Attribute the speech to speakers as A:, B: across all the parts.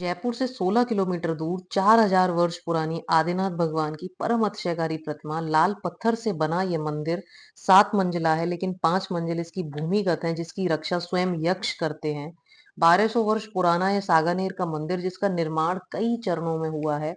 A: जयपुर से 16 किलोमीटर दूर 4000 वर्ष पुरानी आदिनाथ भगवान की परम अतिशयकारी प्रतिमा लाल पत्थर से बना ये मंदिर 7 मंजिला है, लेकिन 5 मंजिल इसकी भूमिगत है, जिसकी रक्षा स्वयं यक्ष करते हैं। 1200 वर्ष पुराना यह सागानेर का मंदिर, जिसका निर्माण कई चरणों में हुआ है।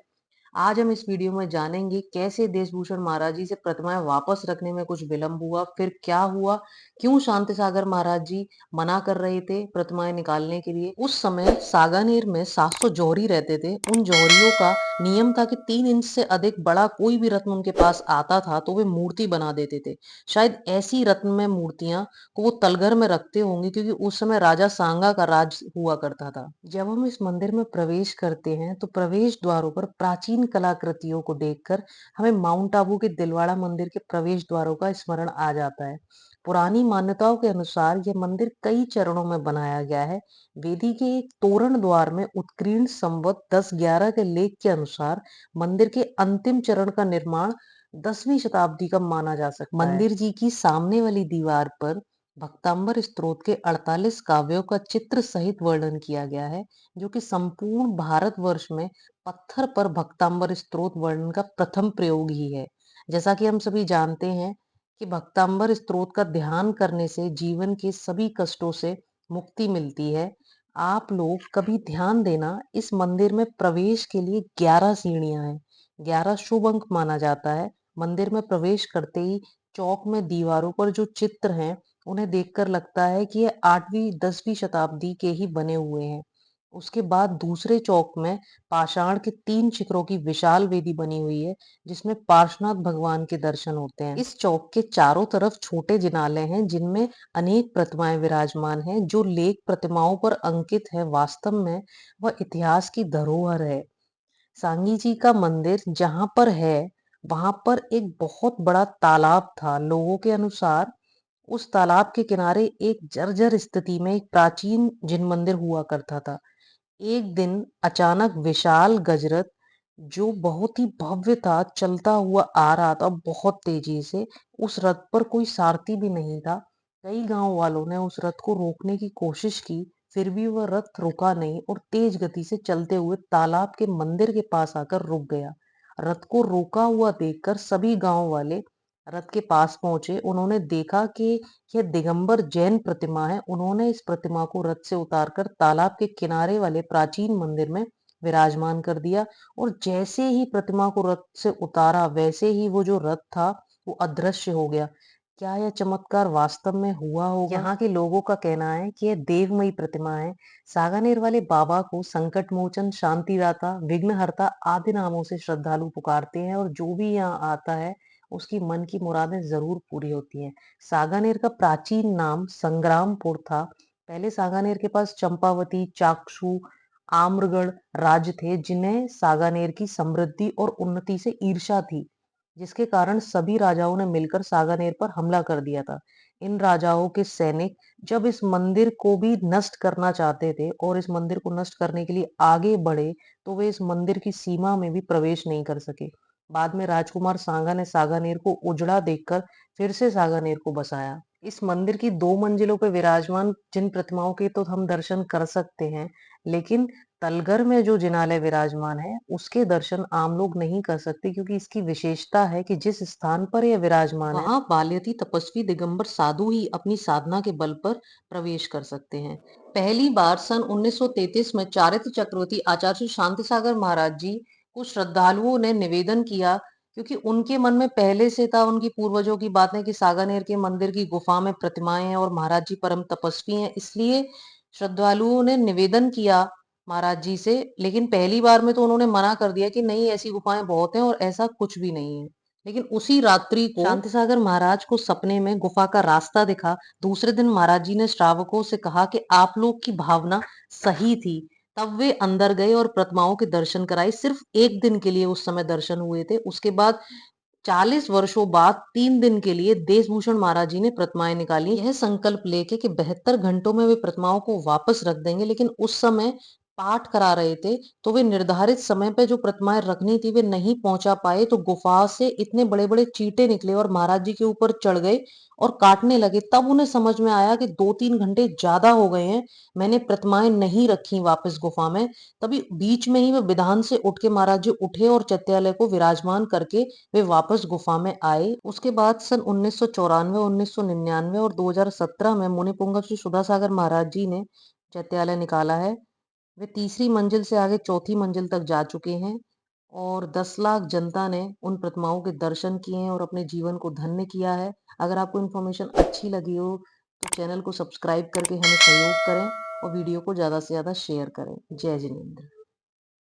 A: आज हम इस वीडियो में जानेंगे कैसे देशभूषण महाराज जी से प्रतिमाएं वापस रखने में कुछ विलंब हुआ, फिर क्या हुआ, क्यों शांति सागर महाराज जी मना कर रहे थे प्रतिमाएं निकालने के लिए। उस समय सागानेर में 700 जौहरी रहते थे। उन जौहरियों का नियम था कि 3 इंच से अधिक बड़ा कोई भी रत्न उनके पास आता था तो वे मूर्ति बना देते थे। शायद ऐसी रत्नमय मूर्तियां को वो तलघर में रखते होंगे, क्योंकि उस समय राजा सांगा का राज हुआ करता था। जब हम इस मंदिर में प्रवेश करते हैं तो प्रवेश द्वारों पर प्राचीन कलाकृतियों को देखकर हमें माउंट आबू के दिलवाड़ा मंदिर के प्रवेश द्वारों का स्मरण आ जाता है। पुरानी मान्यताओं के अनुसार यह मंदिर कई चरणों में बनाया गया है। वेदी के एक तोरण द्वार में उत्कीर्ण संवत 1011 के लेख के अनुसार मंदिर के अंतिम चरण का निर्माण 10वीं शताब्दी का माना जा सकता है। मंदिर जी की सामने वाली दीवार पर भक्तांबर स्तोत्र के 48 काव्यों का चित्र सहित वर्णन किया गया है, जो कि संपूर्ण भारतवर्ष में पत्थर पर भक्तांबर स्तोत्र वर्णन का प्रथम प्रयोग ही है। जैसा कि हम सभी जानते हैं कि भक्तांबर स्तोत्र का ध्यान करने से जीवन के सभी कष्टों से मुक्ति मिलती है। आप लोग कभी ध्यान देना, इस मंदिर में प्रवेश के लिए 11 सीढ़ियां हैं। 11 शुभ अंक माना जाता है। मंदिर में प्रवेश करते ही चौक में दीवारों पर जो चित्र हैं, उन्हें देखकर लगता है कि ये 8वीं 10वीं शताब्दी के ही बने हुए हैं। उसके बाद दूसरे चौक में पाषाण के 3 शिखरों की विशाल वेदी बनी हुई है, जिसमें पार्श्वनाथ भगवान के दर्शन होते हैं। इस चौक के चारों तरफ छोटे जिनालय हैं, जिनमें अनेक प्रतिमाएं विराजमान हैं। जो लेख प्रतिमाओं पर अंकित है, वास्तव में वह इतिहास की धरोहर है। सांगी जी का मंदिर जहां पर है, वहां पर एक बहुत बड़ा तालाब था। लोगों के अनुसार उस तालाब के किनारे एक जर्जर स्थिति में एक प्राचीन जिन मंदिर हुआ करता था। एक दिन अचानक विशाल गजरथ, जो बहुत ही भव्य था, चलता हुआ आ रहा था बहुत तेजी से। उस रथ पर कोई सारथी भी नहीं था। कई गांव वालों ने उस रथ को रोकने की कोशिश की, फिर भी वह रथ रुका नहीं और तेज गति से चलते हुए तालाब के मंदिर के पास आकर रुक गया। रथ को रोका हुआ देखकर सभी गांव वाले रथ के पास पहुंचे। उन्होंने देखा कि यह दिगंबर जैन प्रतिमा है। उन्होंने इस प्रतिमा को रथ से उतारकर तालाब के किनारे वाले प्राचीन मंदिर में विराजमान कर दिया, और जैसे ही प्रतिमा को रथ से उतारा, वैसे ही वो जो रथ था वो अदृश्य हो गया। क्या यह चमत्कार वास्तव में हुआ होगा? यहाँ के लोगों का कहना है कि यह देवमयी प्रतिमा है। सागानेर वाले बाबा को संकट मोचन, शांतिदाता, विघ्नहर्ता आदि नामों से श्रद्धालु पुकारते हैं, और जो भी यहाँ आता है उसकी मन की मुरादें जरूर पूरी होती हैं। सागानेर का प्राचीन नाम संग्रामपुर था। पहले सागानेर के पास चंपावती, चाक्षु, आम्रगढ़ राज्य थे, जिन्हें सागानेर की समृद्धि और उन्नति से ईर्ष्या थी, जिसके कारण सभी राजाओं ने मिलकर सागानेर पर हमला कर दिया था। इन राजाओं के सैनिक जब इस मंदिर को भी नष्ट करना चाहते थे और इस मंदिर को नष्ट करने के लिए आगे बढ़े, तो वे इस मंदिर की सीमा में भी प्रवेश नहीं कर सके। बाद में राजकुमार सांगा ने सागानेर को उजड़ा देखकर फिर से सागानेर को बसाया। इस मंदिर की 2 मंजिलों पर विराजमान जिन प्रतिमाओं के तो हम दर्शन कर सकते हैं, लेकिन तलगर में जो जिनालय विराजमान है, उसके दर्शन आम लोग नहीं कर सकते, क्योंकि इसकी विशेषता है कि जिस स्थान पर यह विराजमान है, वहां बाल्यती तपस्वी दिगंबर साधु ही अपनी साधना के बल पर प्रवेश कर सकते हैं। पहली बार सन 1933 में चारित्र चक्रवर्ती आचार्य श्री शांति सागर महाराज जी को श्रद्धालुओं ने निवेदन किया, क्योंकि उनके मन में पहले से था, उनकी पूर्वजों की बातें, कि सागानेर के मंदिर की गुफा में प्रतिमाएं हैं और महाराज जी परम तपस्वी हैं। इसलिए श्रद्धालुओं ने निवेदन किया महाराज जी से, लेकिन पहली बार में तो उन्होंने मना कर दिया कि नहीं, ऐसी गुफाएं बहुत हैं और ऐसा कुछ भी नहीं है। लेकिन उसी रात्रि को शांति सागर महाराज को सपने में गुफा का रास्ता दिखा। दूसरे दिन महाराज जी ने श्रावकों से कहा कि आप लोग की भावना सही थी। तब वे अंदर गए और प्रतिमाओं के दर्शन कराए। सिर्फ एक दिन के लिए उस समय दर्शन हुए थे। उसके बाद 40 वर्षों बाद 3 दिन के लिए देशभूषण महाराज जी ने प्रतिमाएं निकाली, यह संकल्प लेके कि 72 घंटों में वे प्रतिमाओं को वापस रख देंगे। लेकिन उस समय पाठ करा रहे थे, तो वे निर्धारित समय पे जो प्रतिमाएँ रखनी थी, वे नहीं पहुँचा पाए, तो गुफ़ा से इतने बड़े-बड़े चींटे निकले और महाराज जी के ऊपर चढ़ गए और काटने लगे। तब उन्हें समझ में आया कि 2-3 घंटे ज़्यादा हो गए हैं, मैंने प्रतिमाएँ नहीं रखी वापस गुफ़ा में। तभी बीच में ही वे विधान से उठ के महाराज जी उठे और चैत्यालय को विराजमान करके वे वापस गुफ़ा में आए। उसके बाद सन 1994, 1999 और 2017 में मुनि पुंगव श्री सुधासागर महाराज जी ने चैत्यालय निकाला है। वे तीसरी मंजिल से आगे चौथी मंजिल तक जा चुके हैं और 10 लाख जनता ने उन प्रतिमाओं के दर्शन किए हैं और अपने जीवन को धन्य किया है। अगर आपको इन्फॉर्मेशन अच्छी लगी हो तो चैनल को सब्सक्राइब करके हमें सहयोग करें और वीडियो को ज़्यादा से ज़्यादा शेयर करें। जय जिनेंद्र।